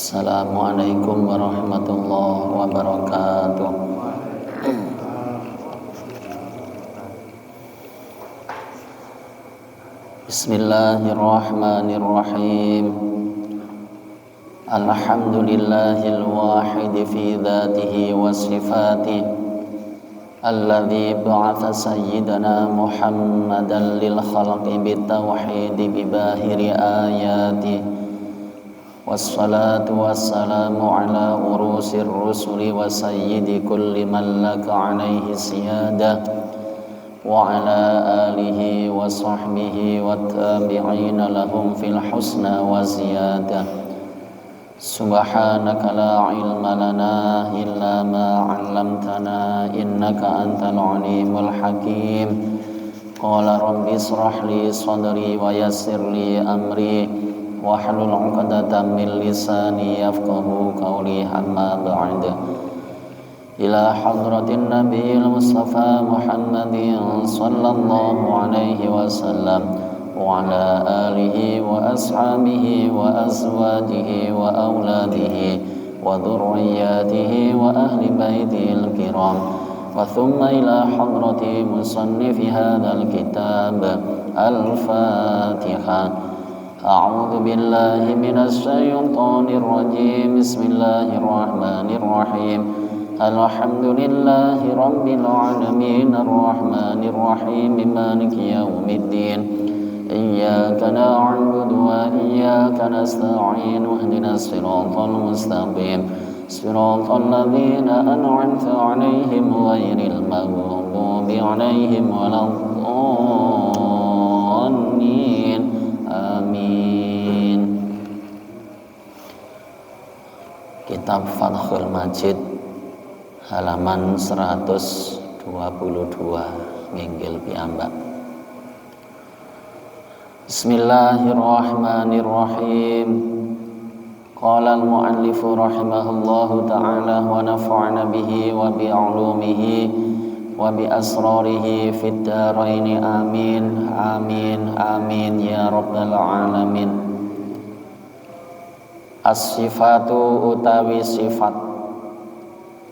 Assalamualaikum warahmatullahi wabarakatuh. Bismillahirrahmanirrahim. Alhamdulillahil wahid fi dzatihi wa sifatihi alladzi ba'atha sayyidana Muhammadan lil khalqi bitauhid bibahiri ayatihi. Wassalatu wassalamu ala urusir rusuli wa sayyidi kulli man laka alaihi siyadah wa ala alihi wa sahbihi wa tabi'ina lahum fil husna wa ziyadah. Subhanaka la ilma lana illa ma 'allamtana innaka antal alimul hakim. Qala rabbi israh li sadri wa yassir li amri wahlul 'uqdatam min lisani yafqahu qawli, amma ba'd. Ila hadratin nabiyil mustafa Muhammadin sallallahu alaihi wasallam wa ala alihi wa ashabihi wa azwajihi wa auladihi wa dhurriyyatihi wa ahli baitihil kiram, wa thumma ila hadrati musannifi hadzal kitab. Al-Fatihah. A'udzu billahi minasy syaithanir rajim. Bismillahirrahmanirrahim. Alhamdulillahi rabbil alamin arrahmanir rahim maliki yaumiddin. Iyyaka na'budu wa iyyaka nasta'in ihdinas siratal mustaqim siratal ladzina an'amta 'alaihim ghairil maghdubi 'alaihim waladdallin. Amin. Kitab Fathul Majid halaman 122 nginggil piyambak. Bismillahirrahmanirrahim. Qala al-muallifu rahimahullahu ta'ala wa nafa'ana bihi wa bi 'ulumihi wa bi asrarihi fid dharain. Amin amin amin ya rabbal alamin. As-sifatu utawi sifat,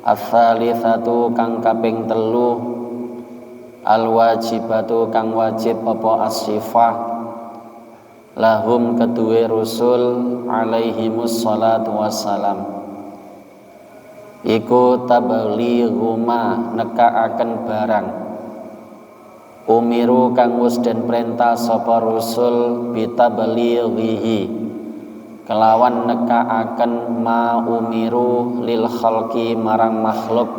as-salitsatu kang kaping 3, al-wajibatu kang wajib apa as-sifah, lahum kedue rusul alaihimus salatu wassalam, iku tablighuma nekaaken barang, umiru kang wis den perintah sapa rusul bitablighihi kelawan nekaaken ma umiru lil khalqi marang makhluk,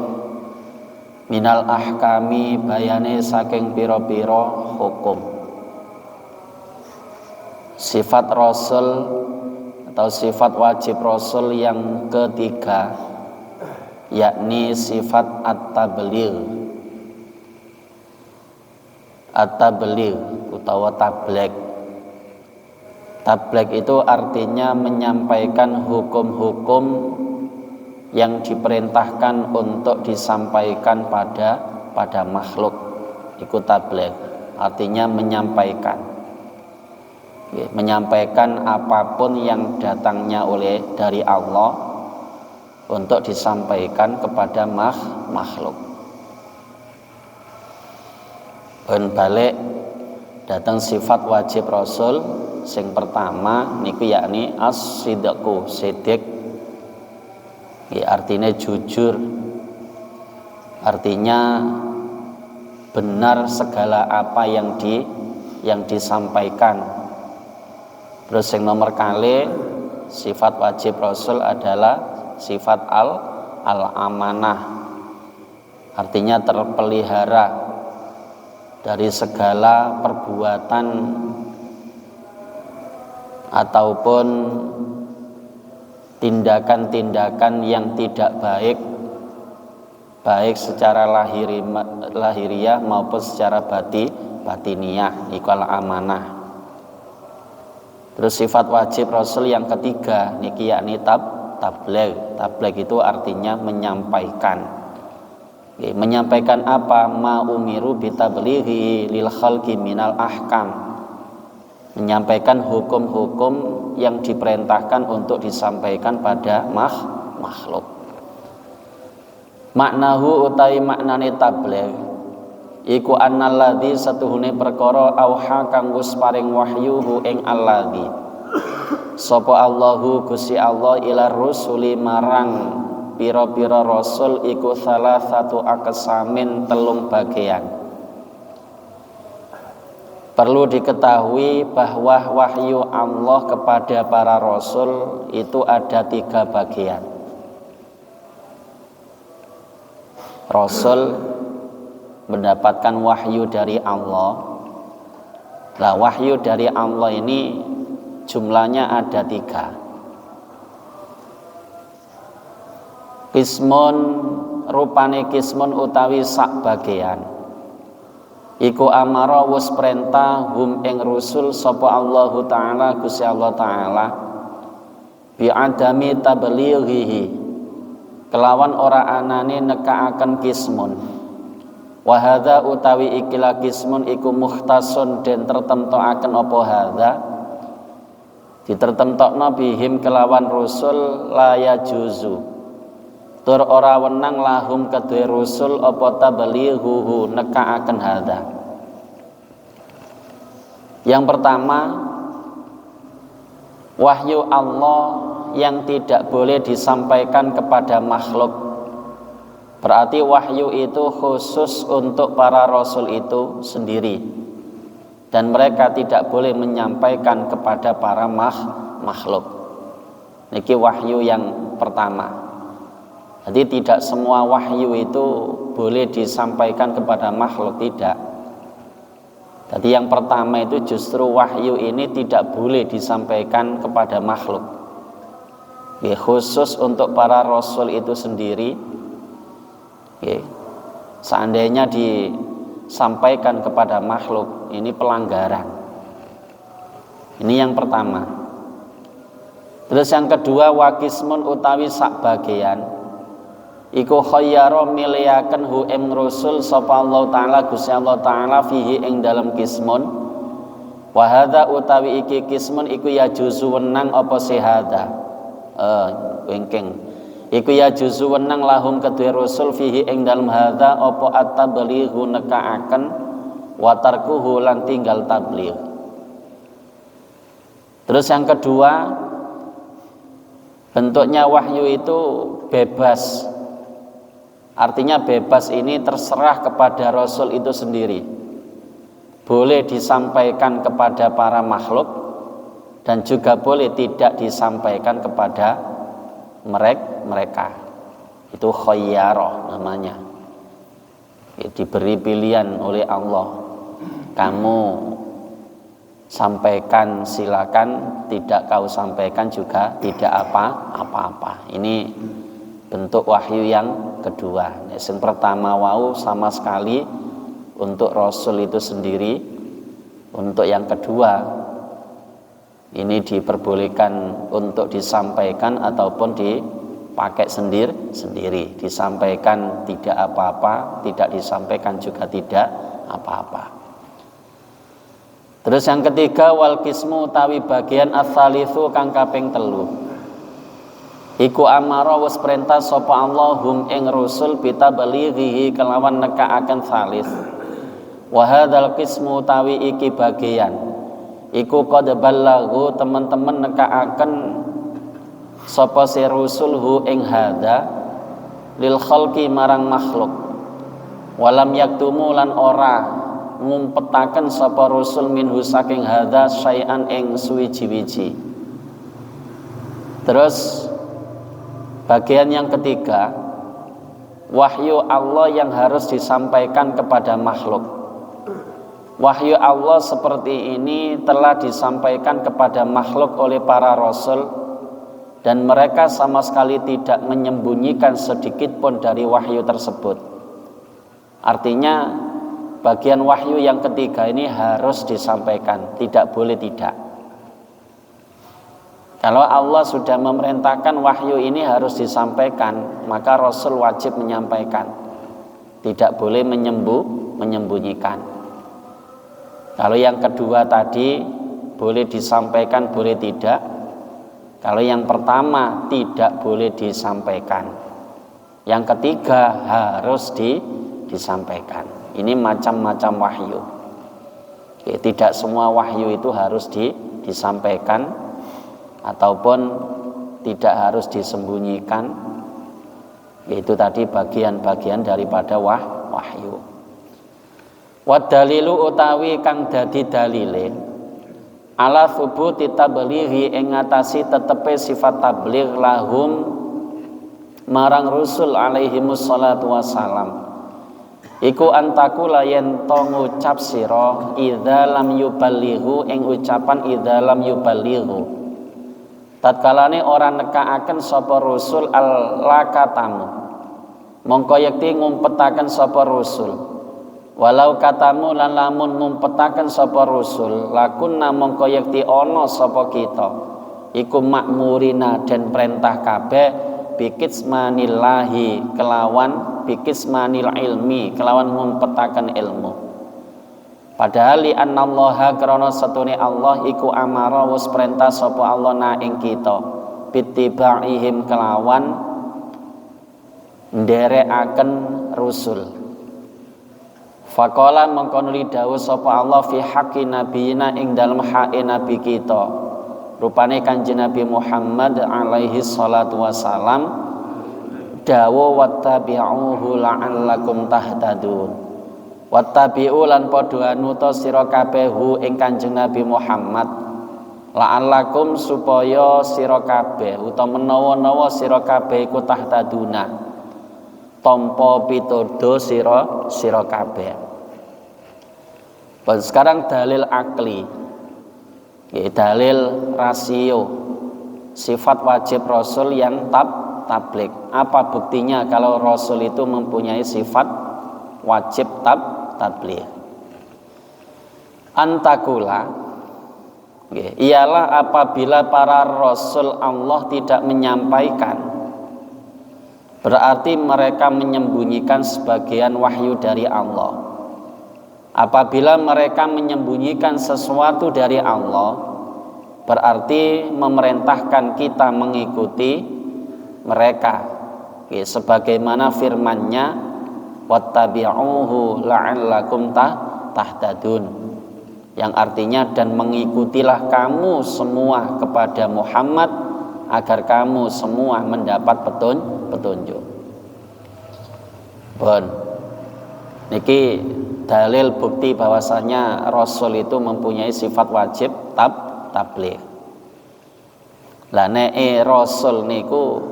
minal ahkami bayane saking pira-pira hukum. Sifat rasul atau sifat wajib rasul yang ketiga yakni sifat at-tabligh. At-tabligh utawa tabligh. Tabligh itu artinya menyampaikan hukum-hukum yang diperintahkan untuk disampaikan pada makhluk. Iku tabligh, artinya menyampaikan. Menyampaikan apapun yang datangnya dari Allah untuk disampaikan kepada makhluk. Ben balik datang sifat wajib rasul sing pertama niku yakni as-sidqu, sidik. Artinya jujur. Artinya benar segala apa yang disampaikan. Terus yang nomor kali sifat wajib rasul adalah sifat al-amanah, artinya terpelihara dari segala perbuatan ataupun tindakan-tindakan yang tidak baik secara lahiriah maupun secara batiniyah. Iku al-amanah. Terus sifat wajib rasul yang ketiga niki yakni tabligh. Tabligh itu artinya menyampaikan. Menyampaikan apa? Ma umiru bitablighi lil khalqi minal ahkam. menyampaikan hukum-hukum yang diperintahkan untuk disampaikan pada makhluk. Maknahu utawi maknane tabligh iku annalladzi satuhune perkara auha kang wis paring wahyuhu ing alladzi sapa Allahu Gusti Allah ila rusuli marang pira-pira rasul iku salah satu aqsamin telung bagian. Perlu diketahui bahwa wahyu Allah kepada para rasul itu ada 3 bagian. Rasul mendapatkan wahyu dari Allah. Lah wahyu dari Allah ini jumlahnya ada 3. Kismun rupane kismun utawi sak bagian. Iku amara wis perintah hum ing rusul sapa Allahu taala Gusti Allah taala bi adami tablighihi kelawan ora anane nekaaken kismun. Wa hadza utawi ikilah kismun iku mukhtasun den tertentokaken apa hadza ditertentokna bihim kelawan rusul la yajuzu tur ora wenang lahum kedue rusul apa tablighuhu nekaaken hadza. Yang pertama, wahyu Allah yang tidak boleh disampaikan kepada makhluk. Berarti wahyu itu khusus untuk para rasul itu sendiri, dan mereka tidak boleh menyampaikan kepada para makhluk. Niki wahyu yang pertama. Jadi tidak semua wahyu itu boleh disampaikan kepada makhluk, tidak. Jadi yang pertama itu justru wahyu ini tidak boleh disampaikan kepada makhluk. Ya, khusus untuk para rasul itu sendiri. Ya, seandainya disampaikan kepada makhluk, ini pelanggaran. Ini yang pertama. Terus yang kedua, wakismun utawi sak bagian. Iku khayyara miliaken hu ing rusul sapa Allah taala Gusti Allah taala fihi ing dalam kismun. Wa hadza utawi iki kismun iku ya juzu wenang apa sehada. Wengking. Iku ya juzu wenang lahum kedue rusul fihi ing dalam hadza apa at-tablighu nekaaken wa tarkuhu lan tinggal tabligh. Terus yang kedua, bentuknya wahyu itu bebas. Artinya bebas ini terserah kepada rasul itu sendiri. Boleh disampaikan kepada para makhluk dan juga boleh tidak disampaikan kepada mereka. Itu khayyarah namanya. Diberi pilihan oleh Allah. Kamu sampaikan silakan, tidak kau sampaikan juga tidak apa-apa. Ini bentuk wahyu yang kedua. Yang pertama wau sama sekali untuk rasul itu sendiri. Untuk yang kedua ini diperbolehkan untuk disampaikan ataupun dipakai sendiri. Disampaikan tidak apa-apa, tidak disampaikan juga tidak apa-apa. Terus yang ketiga, wal kismu tawi bagian ats-tsalitsu kang kaping 3. Iku amara wis perintah sapa Allah hum ing rusul bitabalighihi kelawan nekaaken salis. Wa hadzal qismu tawi iki bagian. Iku qad ballaghu teman-teman nekaaken sapa si rusul hu ing hadza lil khalqi marang makhluk. Walam yaktumu lan ora ngumpetaken sapa rusul minhu saking hadza syai'an ing suwiji-wiji. Terus bagian yang ketiga, wahyu Allah yang harus disampaikan kepada makhluk. Wahyu Allah seperti ini telah disampaikan kepada makhluk oleh para rasul dan mereka sama sekali tidak menyembunyikan sedikit pun dari wahyu tersebut. Artinya bagian wahyu yang ketiga ini harus disampaikan, tidak boleh tidak. Kalau Allah sudah memerintahkan wahyu ini harus disampaikan, maka Rasul wajib menyampaikan. Tidak boleh menyembunyikan. Kalau yang kedua tadi boleh disampaikan, boleh tidak. Kalau yang pertama tidak boleh disampaikan, yang ketiga harus disampaikan. Ini macam-macam wahyu. Tidak semua wahyu itu harus disampaikan ataupun tidak harus disembunyikan. Itu tadi bagian-bagian daripada wahyu. Wa dalilu utawi kang dadi dalile ala thubuti tablighi ing ngatasi tetepe sifat tabligh lahum marang rusul alaihimus salatu wassalam iku antakula yen to ngucap sira idza lam yuballighu ing ucapan idza lam yuballighu tatkalane ora nekaaken sapa rusul al-lakatamu mongko yekti ngumpetaken sapa rusul walau katamu lan lamun ngumpetaken sapa rusul lakunna mongko yekti ana sapa kita iku makmurina den perintah kabeh bikismanillahi kelawan bikismanil ilmi kelawan ngumpetaken ilmu padahal li annallaha krana satune Allah iku amara wis perintah sapa Allah na ing kita bittibaihim kelawan nderekaken rusul. Faqala mongko nuli dawuh sapa Allah fi haqqi nabiyina ing dalem haqqe nabi kita rupane Kanjeng Nabi Muhammad alaihi salatu wasalam dawuh wattabi'uhu la'allakum tahtadun wattabi'u lan padha anuta sira kabeh hu ing Kanjeng Nabi Muhammad la'allakum supaya sira kabeh utawa menawa-nawa sira kabeh iku tahtaduna tampa pituduh sira kabeh. Sekarang dalil akli, dalil rasio, sifat wajib Rasul yang tabligh. Apa buktinya kalau Rasul itu mempunyai sifat wajib tabligh? Antakula, ialah apabila para Rasul Allah tidak menyampaikan, berarti mereka menyembunyikan sebagian wahyu dari Allah. Apabila mereka menyembunyikan sesuatu dari Allah, berarti memerintahkan kita mengikuti mereka. Sebagaimana firman-Nya, wattabi'uhu la'allakum tahtadun. Yang artinya dan mengikutilah kamu semua kepada Muhammad agar kamu semua mendapat petunjuk. Bon. Niki dalil bukti bahwasanya Rasul itu mempunyai sifat wajib tabligh. Lah nek Rasul niku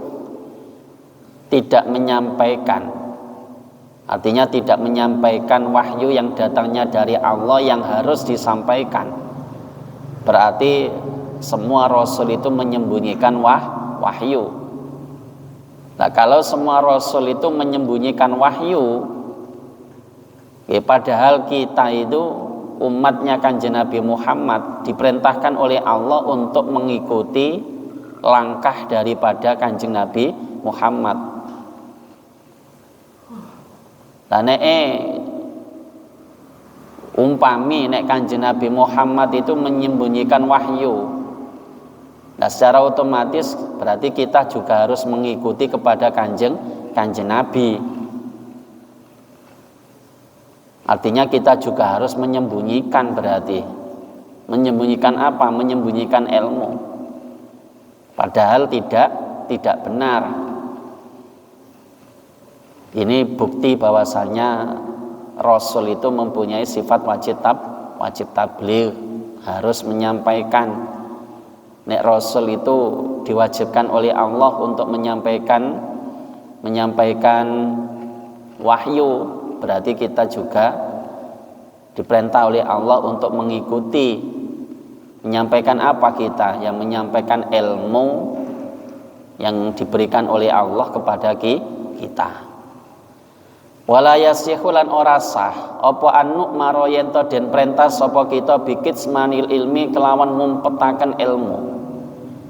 tidak menyampaikan, artinya tidak menyampaikan wahyu yang datangnya dari Allah yang harus disampaikan. Berarti semua Rasul itu menyembunyikan wahyu. Nah, kalau semua Rasul itu menyembunyikan wahyu, padahal kita itu umatnya Kanjeng Nabi Muhammad diperintahkan oleh Allah untuk mengikuti langkah daripada Kanjeng Nabi Muhammad. Lah nek umpami nek Kanjeng Nabi Muhammad itu menyembunyikan wahyu, nah secara otomatis berarti kita juga harus mengikuti kepada Kanjeng Nabi. Artinya kita juga harus menyembunyikan, berarti menyembunyikan apa? Menyembunyikan ilmu. Padahal tidak benar. Ini bukti bahwasanya Rasul itu mempunyai sifat wajib tabligh, harus menyampaikan. Nek Rasul itu diwajibkan oleh Allah untuk menyampaikan wahyu, berarti kita juga diperintah oleh Allah untuk mengikuti. Menyampaikan apa kita? Yang menyampaikan ilmu yang diberikan oleh Allah kepada kita. Wala yasihu lan ora sah apa anu maro yen to den perintah sapa kita bikitsmanil ilmi kelawan ngumpetaken ilmu.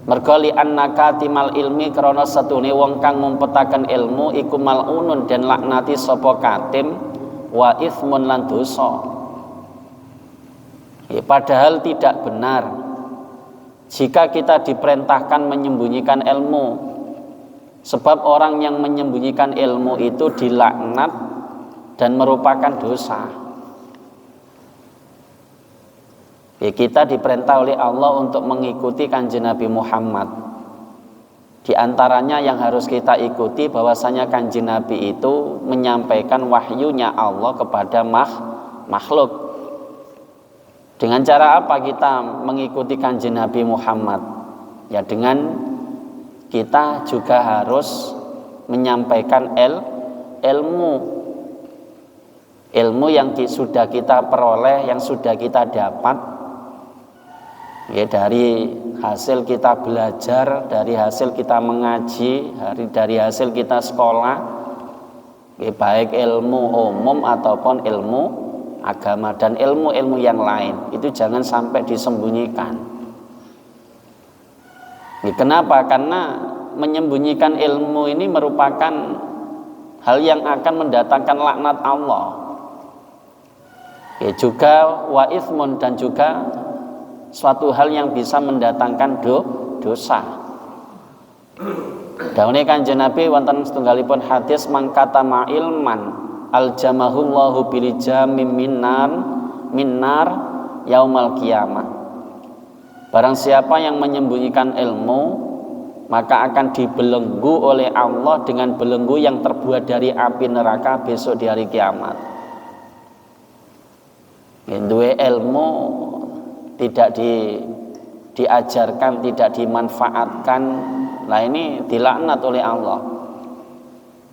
Mergo li annaka timal ilmi krana satune wong kang ngumpetaken ilmu iku malunun den laknati sapa katim wa ithmun lan dosa. Padahal tidak benar jika kita diperintahkan menyembunyikan ilmu, sebab orang yang menyembunyikan ilmu itu dilaknat dan merupakan dosa. Ya, kita diperintah oleh Allah untuk mengikuti Kanjeng Nabi Muhammad. Di antaranya yang harus kita ikuti bahwasanya Kanjeng Nabi itu menyampaikan wahyunya Allah kepada makhluk. Dengan cara apa kita mengikuti Kanjeng Nabi Muhammad? Ya dengan kita juga harus menyampaikan ilmu yang sudah kita peroleh, yang sudah kita dapat, ya, dari hasil kita belajar, dari hasil kita mengaji, dari hasil kita sekolah, ya, baik ilmu umum ataupun ilmu agama dan ilmu-ilmu yang lain, itu jangan sampai disembunyikan. Ya, kenapa? Karena menyembunyikan ilmu ini merupakan hal yang akan mendatangkan laknat Allah. Ya, juga wa itsmun, dan juga suatu hal yang bisa mendatangkan dosa. Dawuhe Kanjeng Nabi wonten setunggalipun hadis mangkata ma'ilman aljamahullahu bilijamim minnar yaumal qiyamah. Barang siapa yang menyembunyikan ilmu, maka akan dibelenggu oleh Allah dengan belenggu yang terbuat dari api neraka besok di hari kiamat. Duwe ilmu tidak diajarkan, tidak dimanfaatkan, nah ini dilaknat oleh Allah.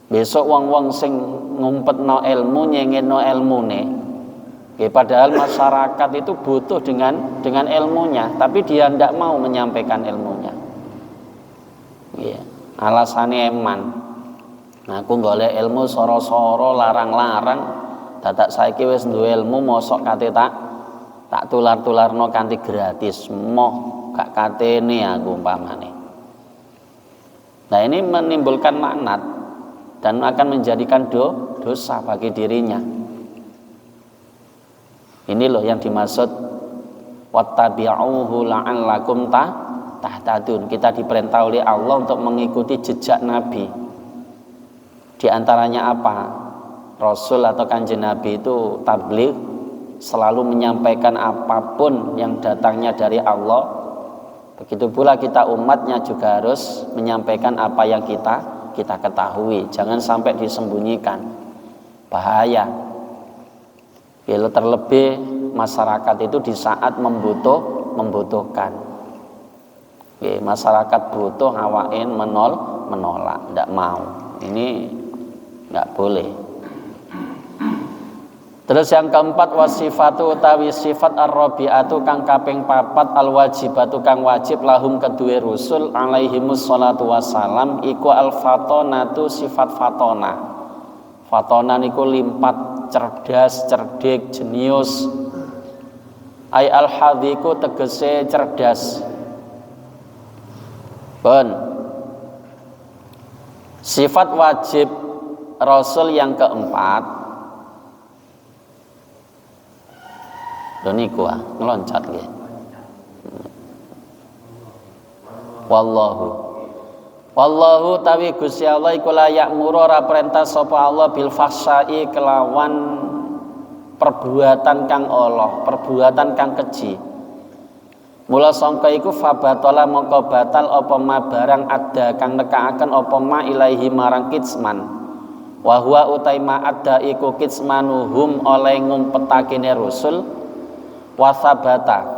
Besok wong-wong sing ngumpetno ilmu, nyengetno ilmune, padahal masyarakat itu butuh dengan ilmunya, tapi dia tidak mau menyampaikan ilmunya. Ya, alasannya eman. Nah, aku golek ilmu soro-soro, larang-larang, dadak saiki wis duwe ilmu mosok kate tak tular-tularno kanthi gratis, moh gak katene aku umpamane. Nah, ini menimbulkan laknat dan akan menjadikan dosa bagi dirinya. Ini loh yang dimaksud wattabi'uhu la'allakum tahtadun. Kita diperintah oleh Allah untuk mengikuti jejak Nabi. Di antaranya apa? Rasul atau Kanjeng Nabi itu tabligh, selalu menyampaikan apapun yang datangnya dari Allah. Begitu pula kita umatnya juga harus menyampaikan apa yang kita ketahui, jangan sampai disembunyikan, bahaya. Ya, terlebih masyarakat itu di saat membutuhkan. Ya, masyarakat butuh ngawain menolak, tidak mau. Ini nggak boleh. Terus yang keempat wasifatu utawi sifat ar-rabi'atu kang kaping 4 al-wajibatu kang wajib lahum kedue rusul alaihimus sholatu wassalam iku al-fatonatu sifat fatona. Fatona niku limpat, cerdas, cerdik, jenius. Ai al-hadhiku tegese cerdas. Sifat wajib rasul yang keempat doniku ngeloncat nggih. Wallahu tawi Gusti Allah iku la ya'muru ora perintah sapa Allah bil fahsya'i kelawan perbuatan kang Allah, perbuatan kang keji. Mula sangka iku fabatola mongko batal apa ma barang ada kang nekaaken apa ma ilaihi marang kitsman. Wa huwa utaima ada iku kitsmanuhum oleh ngumpetake rusul. Wasabata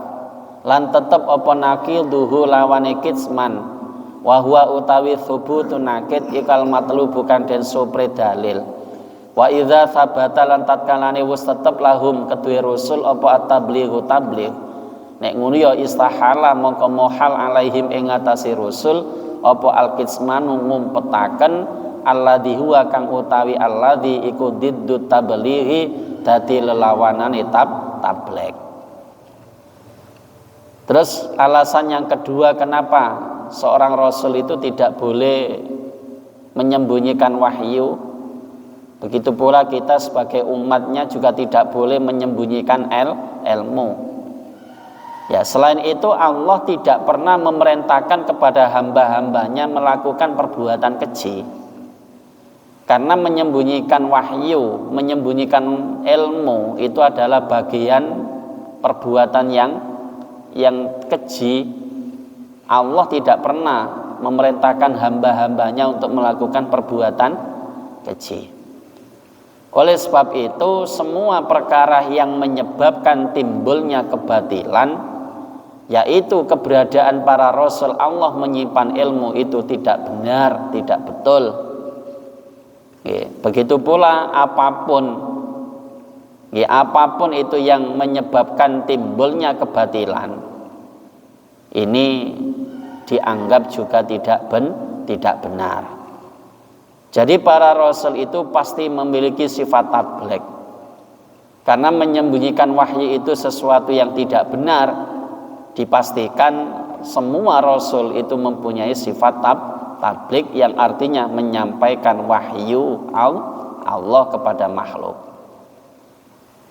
lan tetep apa naqiduhu lawane kitsman wa huwa utawi thubutun nakid ikal matlu bukan den supre dalil. Wa idza sabata lan tatkalane wis tetep lahum kedue rusul apa at-tablighu tabligh, nek ngono ya istahala mongko mohal alaihim ing ngatasi rusul apa al-kitsmanu ngumpetaken alladzi huwa kang utawi alladzi iku diddut tablighi dadi lelawanane tabligh. Terus alasan yang kedua kenapa seorang rasul itu tidak boleh menyembunyikan wahyu, begitu pula kita sebagai umatnya juga tidak boleh menyembunyikan ilmu. Ya, selain itu Allah tidak pernah memerintahkan kepada hamba-hambanya melakukan perbuatan keji. Karena menyembunyikan wahyu, menyembunyikan ilmu itu adalah bagian perbuatan yang keji. Allah tidak pernah memerintahkan hamba-hambanya untuk melakukan perbuatan keji. Oleh sebab itu, semua perkara yang menyebabkan timbulnya kebatilan, yaitu keberadaan para rasul Allah menyimpan ilmu, itu tidak benar, tidak betul. Begitu pula apapun itu yang menyebabkan timbulnya kebatilan, ini dianggap juga tidak benar. Jadi para rasul itu pasti memiliki sifat tabligh. Karena menyembunyikan wahyu itu sesuatu yang tidak benar, dipastikan semua rasul itu mempunyai sifat tabligh yang artinya menyampaikan wahyu Allah kepada makhluk.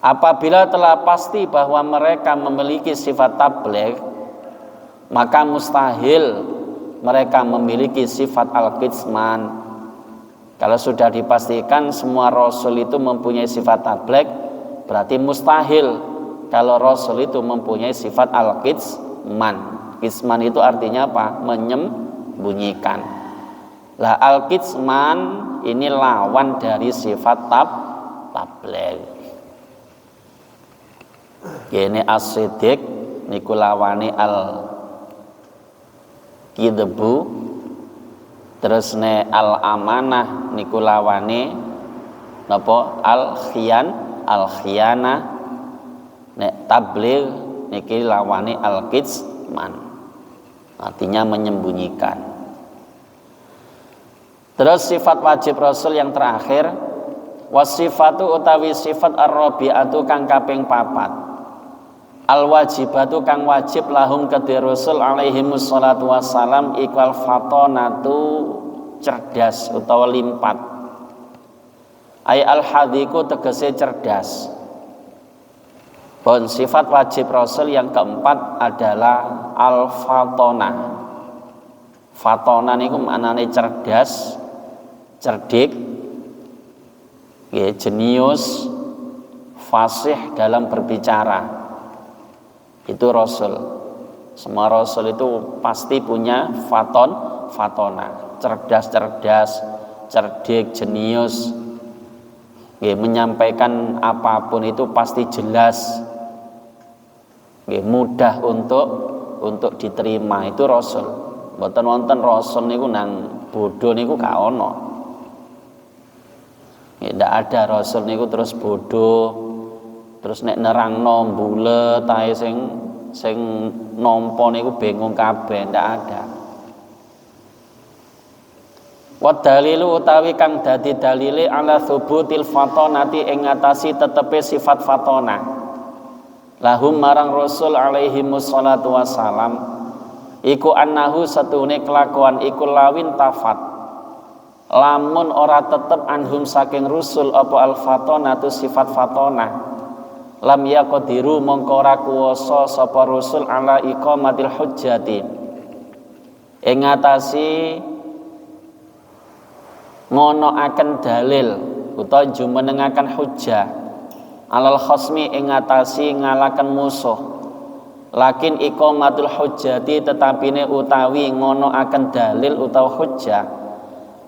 Apabila telah pasti bahwa mereka memiliki sifat tabligh, maka mustahil mereka memiliki sifat al-qisman. Kalau sudah dipastikan semua rasul itu mempunyai sifat tabligh, berarti mustahil kalau rasul itu mempunyai sifat al-qisman. Qisman itu artinya apa? Menyembunyikan. Lah al-qisman ini lawan dari sifat tabligh. Ini as-siddiq niku lawane al-kidbu, terus ne al-amanah niku lawane napa? Al-khiyanah. Nek tabligh niki lawane al-qisman, artinya menyembunyikan. Terus sifat wajib rasul yang terakhir, wasifatu utawi sifat ar-rabi'atu kang kaping 4, al-wajibatu kang wajib lahum kedhe rasul alaihimus salatu wassalam ikwal fatonatu cerdas utawa limpat. Ay al-hadiku tegese cerdas. Sifat wajib rasul yang keempat adalah al-fatonah. Fatonah niku maknane cerdas, cerdik, jenius, fasih dalam berbicara. Itu rasul. Semua rasul itu pasti punya fatonah, cerdas, cerdik, jenius. Menyampaikan apapun itu pasti jelas. Mudah untuk diterima, itu rasul. Mboten wonten rasul niku nang bodoh niku gak ono. Ndak ada rasul niku terus bodoh, terus nek nerangno bulet ae sing nampa niku bingung kabeh, ndak ada. Wa dalilu utawi kang dadi dalile ala thubutil fatonati ing ngatasi tetepe sifat fatonah. Lahum marang rasul alaihimus salatu wassalam iku annahu satune kelakuan iku lawin tafat, lamun ora tetep anhum saking rusul apa al fatonatu sifat fatonah, lam yaqdiru mongko ora kuwasa sapa rasul ala iqamatil hujjati ing ngatasi ngonoaken dalil utawa jumenengaken hujjah alal khasmi ing ngatasi ngalaken musuh. Lakin iqamatul hujjati tetapine utawi ngonoaken dalil utawa hujjah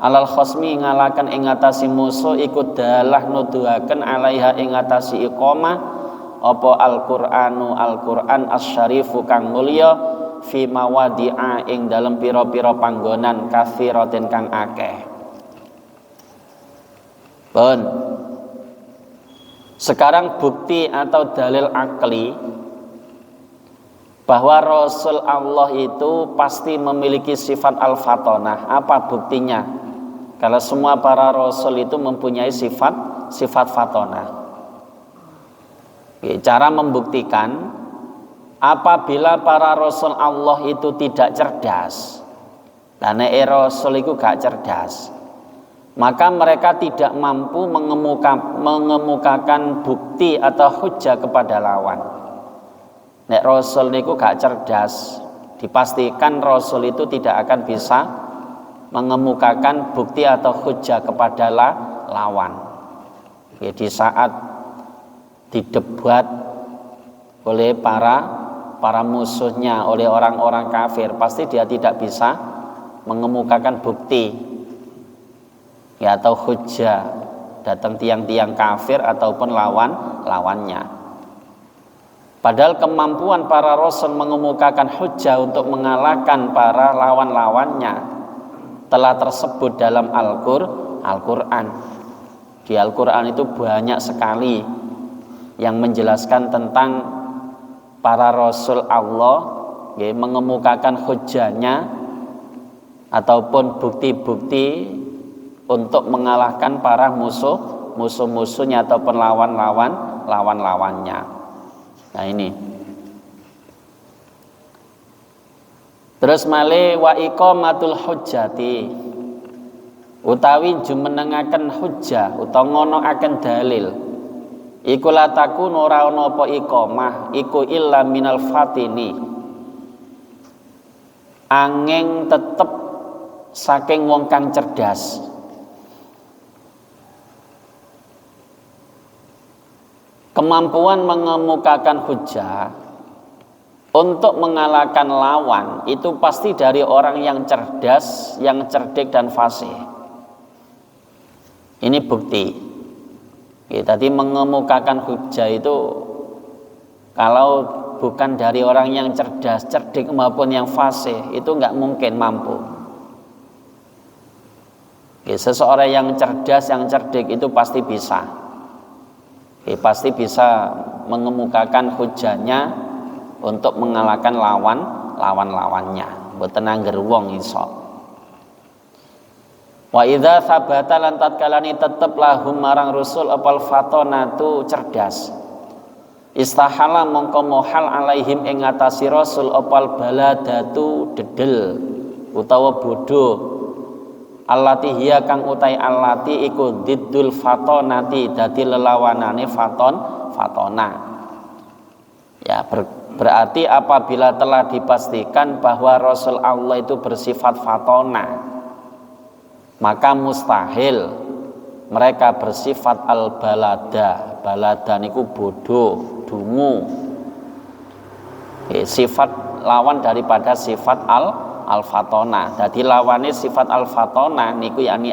alal khasmi ngalaken ing ngatasi musuh iku dalah nuduhaken alaiha ing ngatasi iqamah apa Al-Qur'an as-syarifu kang mulya fi mawadi'a ing dalem pira-pira panggonan katsiratin kang akeh. Sekarang bukti atau dalil akli bahwa Rasul Allah itu pasti memiliki sifat al-fatonah. Apa buktinya? Kalau semua para Rasul itu mempunyai sifat fatonah. Cara membuktikan, apabila para Rasul Allah itu tidak cerdas, karena Rasul itu gak cerdas, maka mereka tidak mampu mengemukakan bukti atau hujjah kepada lawan. Nek rasul niku gak cerdas, dipastikan rasul itu tidak akan bisa mengemukakan bukti atau hujjah kepada lawan. Ya, di saat didebat oleh para musuhnya, oleh orang-orang kafir, pasti dia tidak bisa mengemukakan bukti ya atau hujjah datang tiang-tiang kafir ataupun lawannya. Padahal kemampuan para rasul mengemukakan hujjah untuk mengalahkan para lawan-lawannya telah tersebut dalam Al-Quran. Di Al-Quran itu banyak sekali yang menjelaskan tentang para rasul Allah ya, mengemukakan hujjahnya ataupun bukti-bukti untuk mengalahkan para musuh-musuhnya ataupun lawannya. Nah ini. Terus malih wa iqamatul hujjati utawi jumenengaken hujjah utawa ngonoaken dalil iku latakun ora ana apa iqamah iku illa minal fatini angin tetep saking wong kang cerdas. Kemampuan mengemukakan hujjah untuk mengalahkan lawan itu pasti dari orang yang cerdas, yang cerdik dan fasih. Ini bukti. Ya, tadi mengemukakan hujjah itu kalau bukan dari orang yang cerdas, cerdik maupun yang fasih itu nggak mungkin mampu. Ya, seseorang yang cerdas, yang cerdik itu pasti bisa. Pasti bisa mengemukakan hujahnya untuk mengalahkan lawan-lawannya. Mboten angger wong iso. Wa idza sabata lan tatkalani tetep lahum marang rusul apal fatonatu cerdas. Istahala mongko mohal alaihim ing ngatasi rasul apal baladatu dedel utawa bodoh. Allati hiya kang utai allati iku diddul fatonati dadi lelawanane fatona. Ya berarti apabila telah dipastikan bahwa Rasul Allah itu bersifat fatona, maka mustahil mereka bersifat al-balada. Balada niku bodoh, dungu. Sifat lawan daripada sifat al-fatona. Jadi lawane sifat al-fatona niku yakni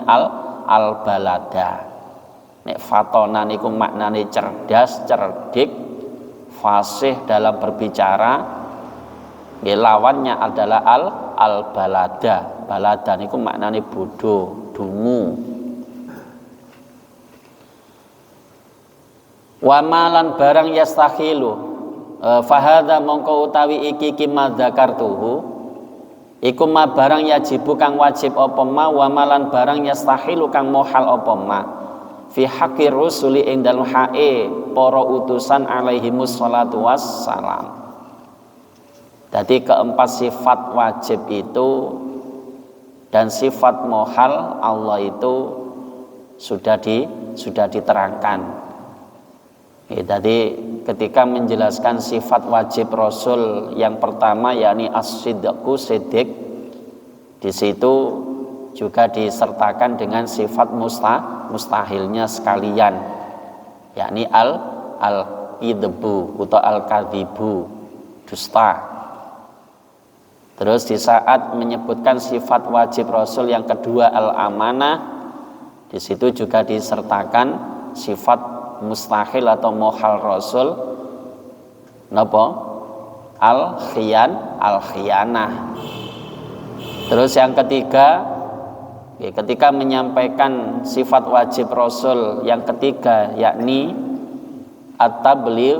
al-balada. Nek fatona niku maknane cerdas, cerdik, fasih dalam berbicara. Ya, lawannya adalah al-balada. Balada niku maknane bodoh, dungu. Wa malan barang yastakhilu fahadha mongko utawi iki kima dzakartuhu iku ma barang yajibu kang wajib apa ma wa malan barang yastahilu kang mohal apa ma fi haqqi rusuli ing dalem hae para utusan alaihimus salatu wassalam. Jadi keempat sifat wajib itu dan sifat mohal Allah itu sudah diterangkan. Ya, jadi ketika menjelaskan sifat wajib Rasul yang pertama yakni as-sidqu siddiq, di situ juga disertakan dengan sifat mustahilnya sekalian, yakni al-idbu atau al-kadzibu, dusta. Terus di saat menyebutkan sifat wajib Rasul yang kedua al-amanah, di situ juga disertakan sifat mustahil atau mohal Rasul napa al-khiyanah. Terus yang ketiga ketika menyampaikan sifat wajib Rasul yang ketiga yakni at-tabligh,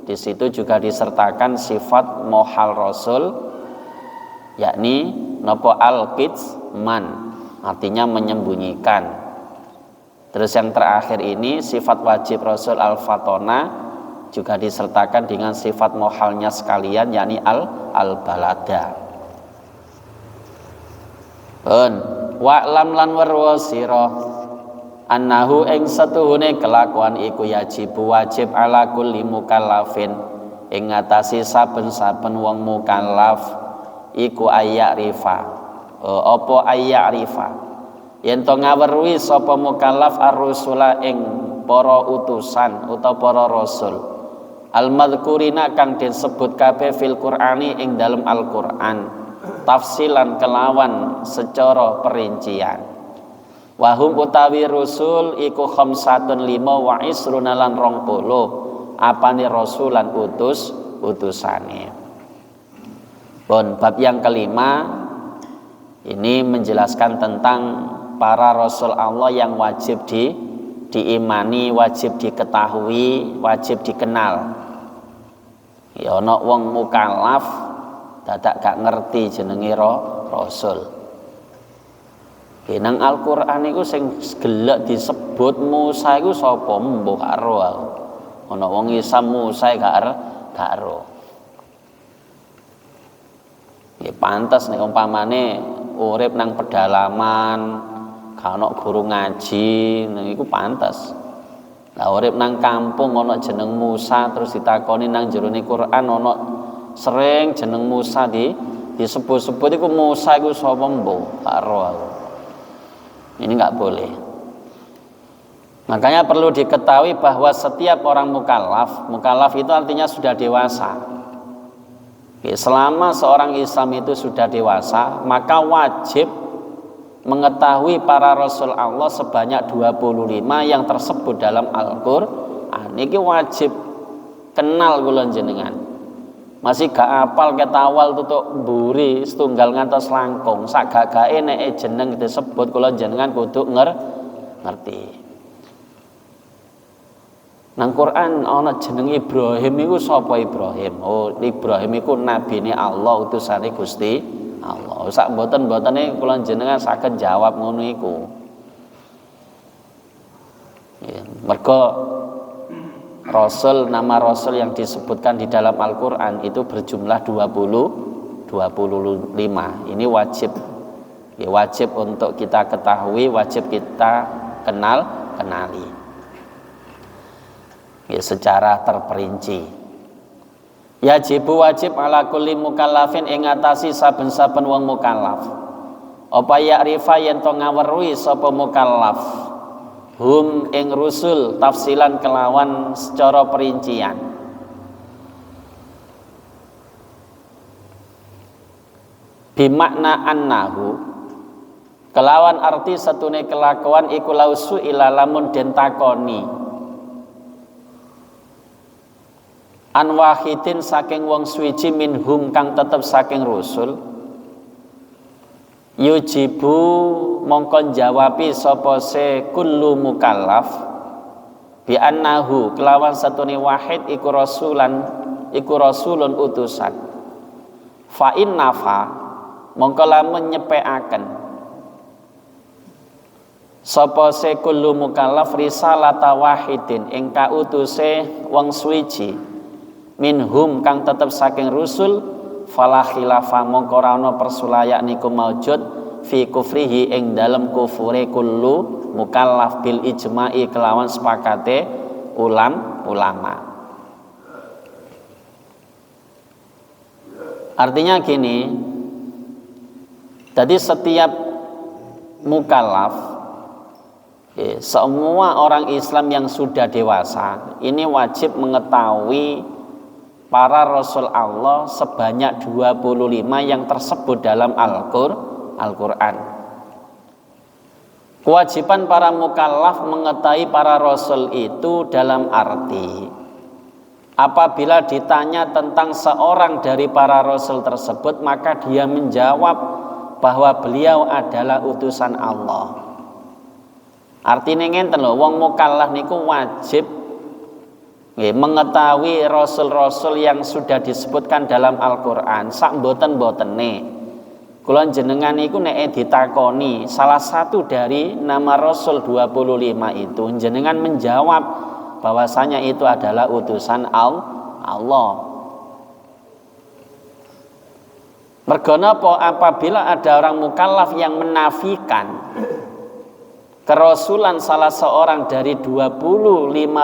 di situ juga disertakan sifat mohal Rasul yakni napa al-kitman, artinya menyembunyikan. Terus yang terakhir ini sifat wajib Rasul al-fatona juga disertakan dengan sifat mohalnya sekalian yakni al-balada. Wa'lam lan werwa sira annahu ing setuhune kelakuan iku yajibu wajib ala kulli mukallafin ing ngatasi saben-saben wong mukallaf iku ayyarifa apa ayyarifa yen to ngaweruhi sapa mukallaf ar-rusula ing para utusan utawa para rasul al-madhkurina kang disebut kabeh fil Qur'ani ing dalam Al-Qur'an tafsilan kelawan secara perincian. Wahum utawi rusul iku khamsatun 5 wa isruna lan 20 apane rasulan utusane. Bon, bab yang kelima ini menjelaskan tentang para rasul Allah yang wajib diimani, wajib diketahui, wajib dikenal. Ya ana wong mukallaf dadak gak ngerti jenenge rasul. Nang Al-Qur'an iku sing gelek disebut Musa iku sapa mbuh karo aku. Ana wong Isa Musa gak ero. Ya pantes nek umpamane urip nang pedalaman, gak ana guru ngaji, niku pantes. Lah urip nang kampung ana jeneng Musa terus ditakoni nang jerone Quran ana sering jeneng Musa disebut-sebut iku Musa iku sapa mbuh karo aku. Ini enggak boleh. Makanya perlu diketahui bahwa setiap orang mukallaf itu artinya sudah dewasa. Selama seorang Islam itu sudah dewasa, maka wajib mengetahui para rasul Allah sebanyak 25 yang tersebut dalam Al-Qur'an. Ini wajib kenal kula jenengan. Masih gak apal ketawal tutuk mburi setunggal ngantos langkung sak gagake nek jeneng disebut kula jenengan kudu ngerti. Nang Quran ana jeneng Ibrahim iku sapa Ibrahim? Oh, Ibrahim iku nabine Allah utusane Gusti Allah. Sak mboten-mbotene kula jenengan saged jawab ngono iku. Ya, mergo Rasul, nama Rasul yang disebutkan di dalam Al-Quran itu berjumlah 25. Ini wajib, ya, wajib untuk kita ketahui, wajib kita kenali, ya, secara terperinci. Yajibu wajib ala kulli mukallafin ing ngatasi saben-saben wong mukallaf. Apa ya'rifa yen to ngaweruhi sapa mukallaf hum ing rusul tafsilan kelawan secara perincian. Bimakna annahu kelawan arti satune kelakuan iku lausu ila lamun den takoni an wahidin saking wong suwiji minhum kang tetep saking rusul yujibu mongkon jawabi sapa se kullu mukallaf bi annahu kelawan satune wahid iku rasulun utusan fa innafa mongko lamun nyepekaken sapa se kullu mukallaf risalata wahidin ing kautuse wong suwiji minhum kang tetep saking rusul fala khilafa mongko ora ana persulayak niku maujud fi kufrihi ing dalem kufure kullu mukallaf bil ijma'i kelawan sepakate ulama. Artinya gini, jadi setiap mukallaf, semua orang Islam yang sudah dewasa ini wajib mengetahui para rasul Allah sebanyak 25 yang tersebut dalam Al-Qur'an. Kewajiban para mukallaf mengetahui para rasul itu dalam arti apabila ditanya tentang seorang dari para rasul tersebut maka dia menjawab bahwa beliau adalah utusan Allah. Artinya ngenten lho, wong mukallaf niku wajib mengetahui rasul-rasul yang sudah disebutkan dalam Al-Qur'an sak mboten-mbotene. Kula jenengan iku nek ditakoni salah satu dari nama rasul 25 itu jenengan menjawab bahwasanya itu adalah utusan Allah. Mergo napa apabila ada orang mukallaf yang menafikan kerasulan salah seorang dari 25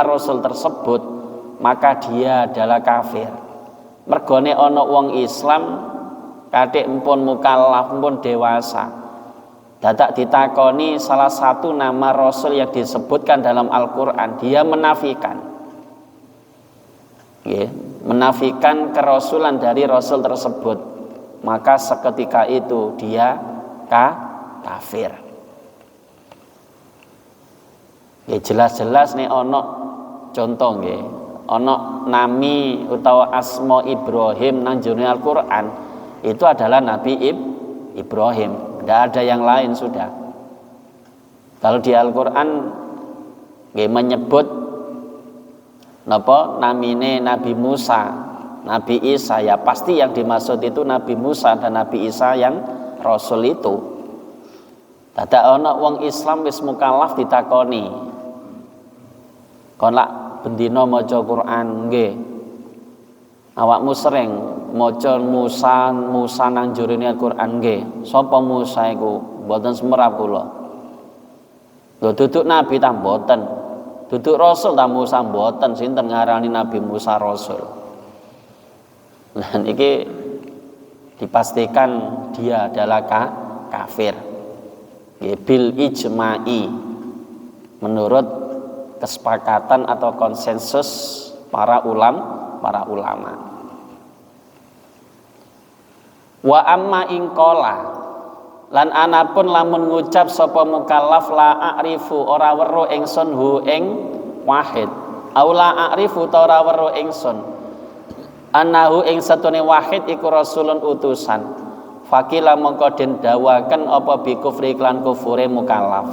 rasul tersebut maka dia adalah kafir. Mergone ana wong Islam kathik empun mukallaf, empun dewasa, dadak ditakoni salah satu nama Rasul yang disebutkan dalam Al-Quran, dia menafikan, menafikan kerasulan dari Rasul tersebut, maka seketika itu dia kafir. Jelas-jelas nih ono contoh nggih, ono nami utawa asma Ibrahim nang jroning Al-Qur'an itu adalah Nabi Ibrahim, tidak ada yang lain sudah. Kalau di Al-Qur'an nggih menyebut napa namine Nabi Musa, Nabi Isa, ya pasti yang dimaksud itu Nabi Musa dan Nabi Isa yang Rasul itu. Dadak ana wong Islam wis mukallaf ditakoni, kon lak bendina maca Quran nggih, awakmu sering maca Musa nang jurine Al-Quran nggih. Sapa Musa iku? Mboten semerap kula. Lho duduk nabi ta mboten, duduk Rasul ta Musa mboten, sinten ngarani Nabi Musa Rasul. Lah niki dipastikan dia adalah kafir. Bil ijma'i, menurut kesepakatan atau konsensus para ulama. Wa amma ingkola, lan anapun lamun ngucap sapa mukallaf la a'rifu ora weruh ingsun hu ing wahid, au la a'rifu ta ora weruh ingsun annahu ing satune wahid iku rasulun utusan. Fakila mongko den dawaken apa bi kufri lan kufure mukallaf.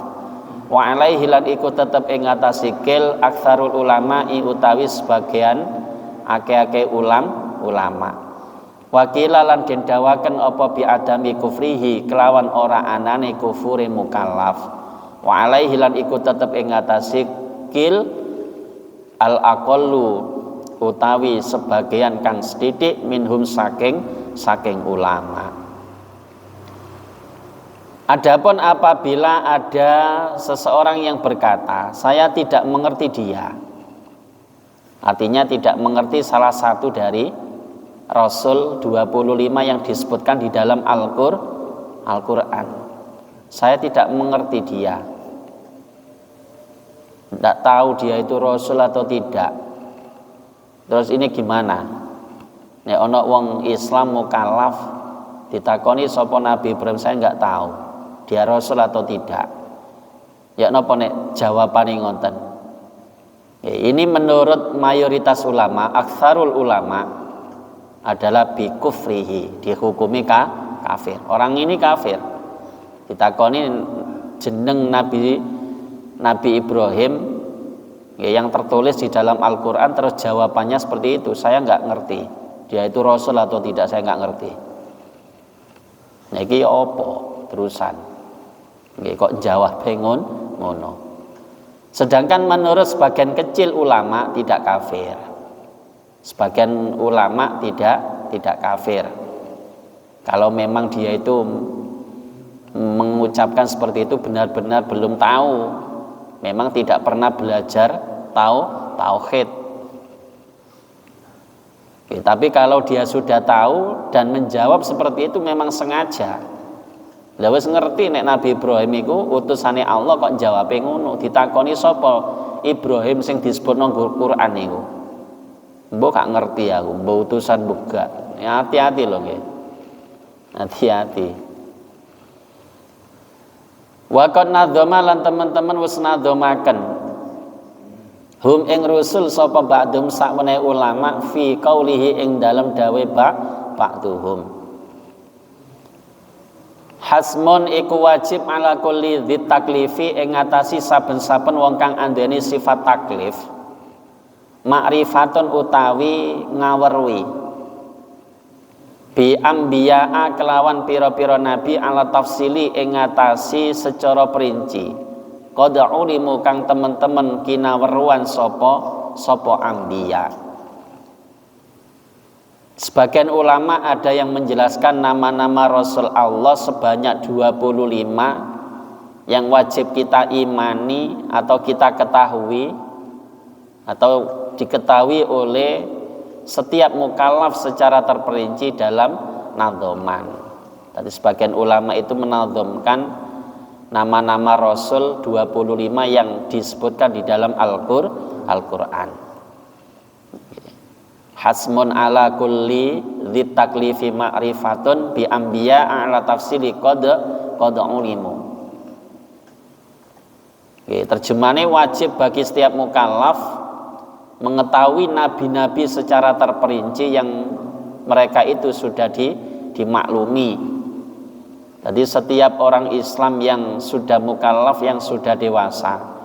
Wa alaihi lan iku tetep ing atas sikil aktsarul ulama utawi sebagian akeh-akeh ulama. Wakila lan den dawaken apa bi adami kufrihi kelawan ora anane kufure mukallaf. Wa alaihi lan iku tetep ing atas sikil al aqallu utawi sebagian kang sedidik minhum saking ulama. Adapun apabila ada seseorang yang berkata, saya tidak mengerti dia, artinya tidak mengerti salah satu dari Rasul 25 yang disebutkan di dalam Al-Quran. Saya tidak mengerti dia, tidak tahu dia itu Rasul atau tidak. Terus ini gimana? Nek ana wong Islam mukallaf ditakoni sapa Nabi Ibrahim, saya enggak tahu dia Rasul atau tidak. Ya napa nek jawabane ngoten. Ini menurut mayoritas ulama, aktsarul ulama adalah bi kufrihi, dihukumi kafir. Orang ini kafir. Ditakoni jeneng Nabi Ibrahim yang tertulis di dalam Al-Quran, terus jawabannya seperti itu, saya nggak ngerti dia itu Rasul atau tidak, saya nggak ngerti. Nah ini apa terusan? Kok jawab ngono. Sedangkan menurut sebagian kecil ulama tidak kafir. Sebagian ulama tidak kafir. Kalau memang dia itu mengucapkan seperti itu benar-benar belum tahu, memang tidak pernah belajar tauhid. Tapi kalau dia sudah tahu dan menjawab seperti itu memang sengaja. Lah wis ngerti nek Nabi Ibrahim iku utusane Allah kok jawabe ngono. Ditakoni sapa Ibrahim sing disebut nang Quran niku. Mbok gak ngerti aku, mbok utusan buka. Ya hati-hati lho nggih. Hati-hati. Wa qad nadzama lan teman-teman wis nadzomaken hum ing rusul sapa ba'dhum sakmene ulama fi qaulihi ing dalem dawe ba'duhum. Hasmun iku wajib ala kulli dzit taklifi ing ngatasi saben-saben wong kang andeni sifat taklif. Ma'rifatun utawi ngawerwi bi ambiya'a kelawan pira-pira nabi ala tafsili ing ngatasi secara perinci. Qad ulimu kang temen-temen kinaweruan sapa ambiya. Sebagian ulama ada yang menjelaskan nama-nama Rasul Allah sebanyak 25 yang wajib kita imani atau kita ketahui atau diketahui oleh setiap mukallaf secara terperinci dalam nadhoman. Tadi sebagian ulama itu menadhomkan nama-nama Rasul 25 yang disebutkan di dalam Al-Qur'an. Hasmun ala kulli dzit taklifi ma'rifatun bi anbiya ala tafsili qad ulimu. Terjemahannya wajib bagi setiap mukallaf mengetahui nabi-nabi secara terperinci yang mereka itu sudah dimaklumi. Jadi setiap orang Islam yang sudah mukallaf, yang sudah dewasa,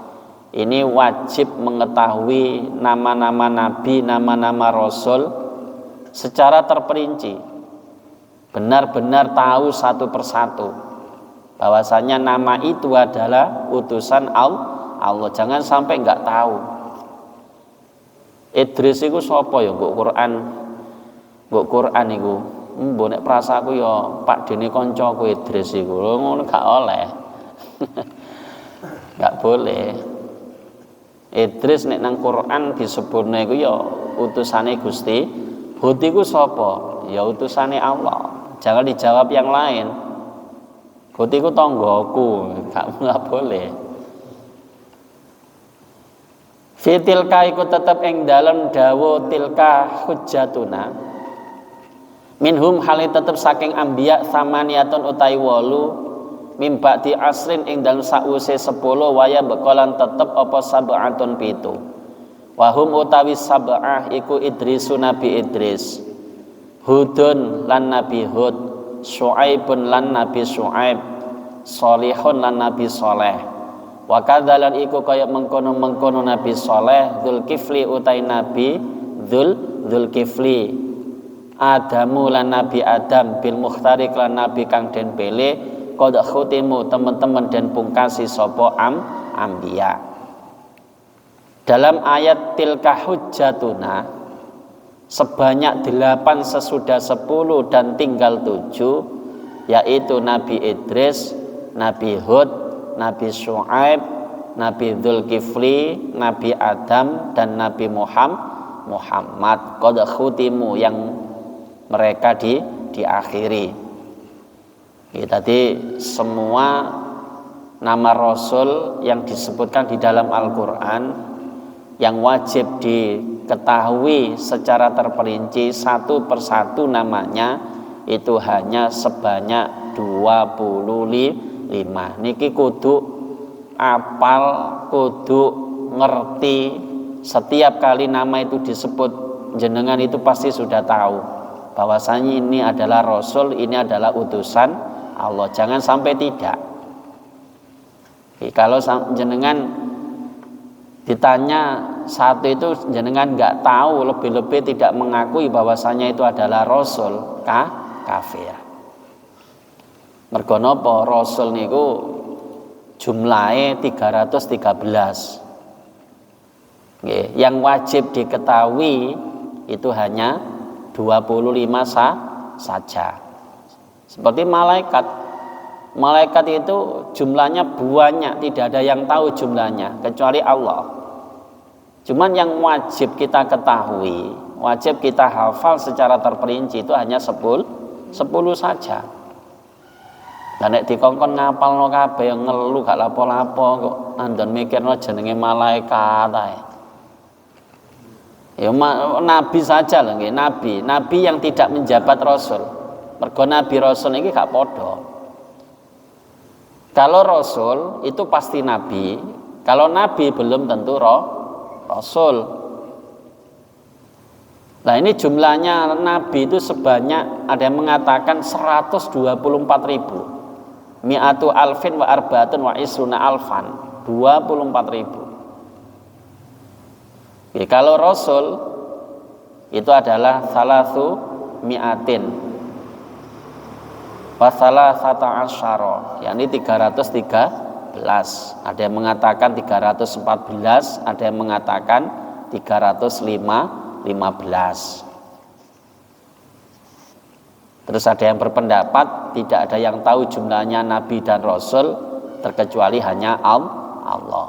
ini wajib mengetahui nama-nama nabi, nama-nama rasul secara terperinci. Benar-benar tahu satu persatu bahwasanya nama itu adalah utusan Allah. Jangan sampai enggak tahu. Idris iku sapa ya mbok Quran iku. Mbok nek prasaku ya Pak Dene kancaku Idris iku. Ngono gak oleh. Gak boleh. Idris nek nang Quran disebutne iku ya utusane Gusti. Hud iku sapa? Ya utusane Allah. Jangan dijawab yang lain. Hud iku tanggoku, gak boleh. Fi tilka iku tetep ing dalem dawuh tilka hujjatuna. Minhum hale tetep saking ambiya samaniatun utai 8 mimba di asrin ing dalem sause 10 waya bekalan tetep apa sab'atun 7. Wahum utawi sab'ah iku Idrisu Nabi Idris, Hudun lan Nabi Hud, Syuaibun lan Nabi Syuaib, Sholihun lan Nabi Sholeh. Wa kadzalan iku kaya mengkono-mengkono Nabi Sholeh, Dzulkifli utai Nabi Dzulkifli, Adamu lan Nabi Adam, bil Mukhtari lan Nabi kang den pilih, qad khutimu teman-teman dan pungkasi sapa ambiya. Dalam ayat tilka hujjatuna sebanyak 8 sesudah 10 dan tinggal 7, yaitu Nabi Idris, Nabi Hud, Nabi Syuaib, Nabi Dzulkifli, Nabi Adam dan Nabi Muhammad qad khutimu yang mereka diakhiri. Tadi semua nama Rasul yang disebutkan di dalam Al-Quran yang wajib diketahui secara terperinci satu persatu namanya itu hanya sebanyak 25. Niki kudu apal, kudu ngerti. Setiap kali nama itu disebut jenengan itu pasti sudah tahu bahwasanya ini adalah Rasul, ini adalah utusan Allah. Jangan sampai tidak. Kalau jenengan ditanya satu itu jenengan nggak tahu, lebih-lebih tidak mengakui bahwasanya itu adalah Rasul, kafir. Mergo napa? Rasul niku jumlahe 313. Yang wajib diketahui itu hanya 25 saja. Seperti malaikat. Malaikat itu jumlahnya banyak, tidak ada yang tahu jumlahnya kecuali Allah. Cuman yang wajib kita ketahui, wajib kita hafal secara terperinci itu hanya 10 saja. Lah nek dikongkon ngapalno kabeh ngelu gak lapo-lapo kok andon mikirno jenenge malaikat ae. Ya nabi saja lho nggih, nabi yang tidak menjabat rasul. Mergo nabi rasul iki gak padha. Kalau rasul itu pasti nabi, kalau nabi belum tentu rasul. Nah ini jumlahnya nabi itu sebanyak, ada yang mengatakan 124.000. Mi'atu alfin wa arbaatun wa isruna alfan, 24.000. Kalau rasul itu adalah salasu mi'atin wasalah sata asyara, yakni 313. Ada yang mengatakan 314, ada yang mengatakan 315. Terus ada yang berpendapat tidak ada yang tahu jumlahnya nabi dan rasul terkecuali hanya Allah.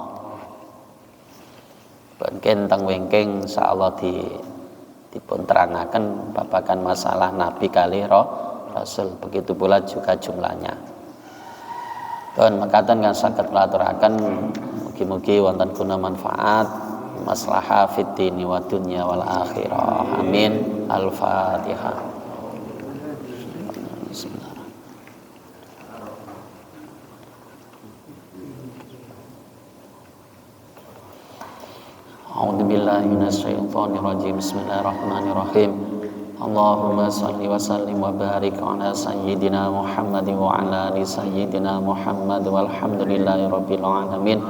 Mungkin teng wingking insyaallah dipun terangaken babagan masalah nabi kali rasul, begitu pula juga jumlahnya. Dan mekaten kan saged ngaturaken mugi-mugi wonten guna manfaat maslahah fid dini wa dunya wal akhirah. Amin. Al-Fatihah. A'udzu billahi minasyaitonir rajim. Bismillahirrahmanirrahim. Allahumma shalli wa sallim wa barik ala sayyidina Muhammad wa ala ali sayyidina Muhammad walhamdulillahi rabbil alamin.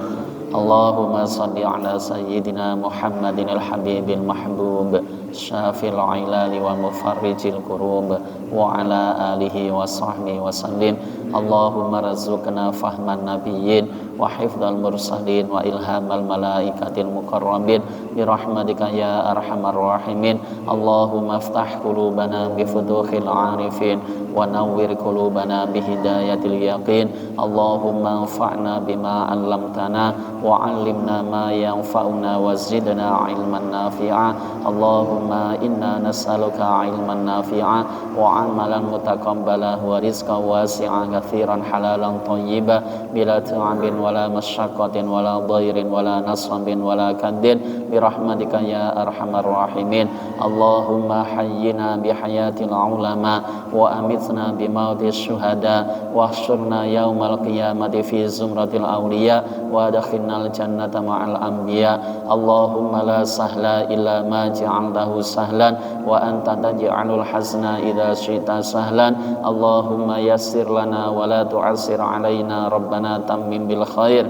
Allahumma shalli ala sayyidina Muhammadin al-habibil mahbub syafil ilali wa mufarrijil kurub wa ala alihi wa sahbihi wa sallim. Allahumma razuqna fahman nabiyyin wa hifdzal mursalin wa ilhamal malaikatil mukarrabin bi rahmatika ya arhamar rahimin. Allahumma iftah qulubana bi futuhil arifin wa nawwir qulubana bi hidayatil yaqin. Allahumma anfa'na bima 'allamtana wa 'allimna ma yanfa'una wa zidna 'ilman nafi'a. Allahumma inna nas'aluka 'ilman nafi'a wa 'amalan mutaqabbala wa rizqan wasi'an katsiran halalan thayyiban bila ta'abin wala masyaqqatin wala dhairin wala nasabin wala kaddin bi rahmatika ya arhamar rahimin. Allahumma hayyina bi hayatil ulama wa amitna bi mautis syuhada wa ahsyurna yaumal qiyamati fi zumratil awliya wa adkhilnal jannata ma'al anbiya. Allahumma la sahla illa ma ja'altahu sahlan wa anta taj'alul hazna idza syi'ta sahlan. Allahumma yassir lana wa la tu'assir alaina rabbana tammim bil khair.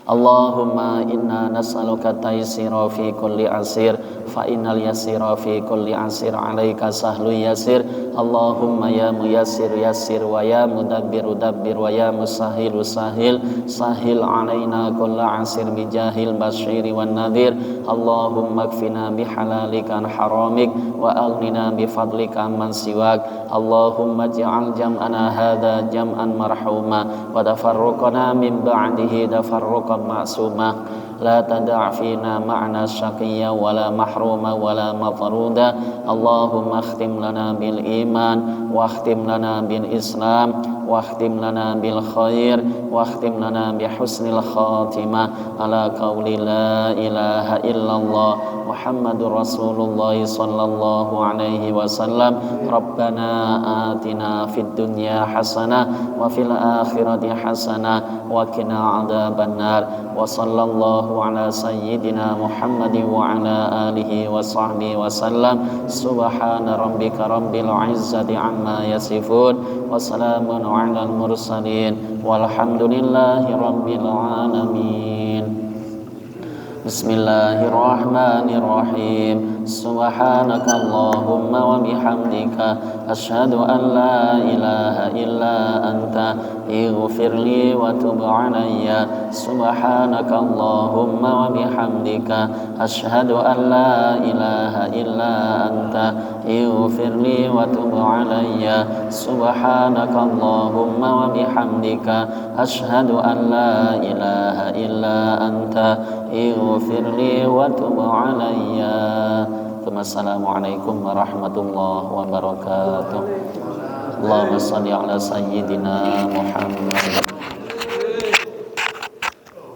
Allahumma inna nas'aluka taysira fi kulli asir fa innal yasira fi kulli asir alaika sahlu yasir. Allahumma ya muyassir yassir wa ya mudabbir dabbir wa ya musahhil sahil sahil alaina kulla asir bijahil basyiri wan nadhir. Allahumma kfina bihalalika an haramik wa aghnina bifadlika man siwak. Allahumma ij'al jam'ana hadha jam'an marhuma wa tafarruqana min ba'dihi tafarruqan ma'suma. La tada' fina ma'na syaqiyya wala mahruma wala matruda. Allahumma akhtim lana bil iman wa akhtim lana bil islam wa akhtim lana bil khair wa akhtim lana bi husnil khatimah ala qawli la ilaha illallah Muhammadur Rasulullah sallallahu alaihi wasallam. Rabbana atina fid dunya hasanah wa fil akhirati hasanah wa qina adzabannar. Wa sallallahu ala sayyidina Muhammadin wa ala alihi wa sahbihi wa sallam. Subhana rabbika rabbil izzati amma yasifun wa salamun alal mursalin walhamdulillahi rabbil alamin. Bismillahirrahmanirrahim. Subhanaka Allahumma wa bihamdika asyhadu an la ilaha illa anta ighfirli wa tub alayya. Subhanaka Allahumma wa bihamdika asyhadu an la ilaha illa anta ighfirli wa tub alayya. Subhanaka Allahumma wa bihamdika asyhadu an la ilaha illa anta ighfirli wa tub alayya. Assalamualaikum warahmatullahi wabarakatuh. Allahumma shalli ala sayyidina Muhammad.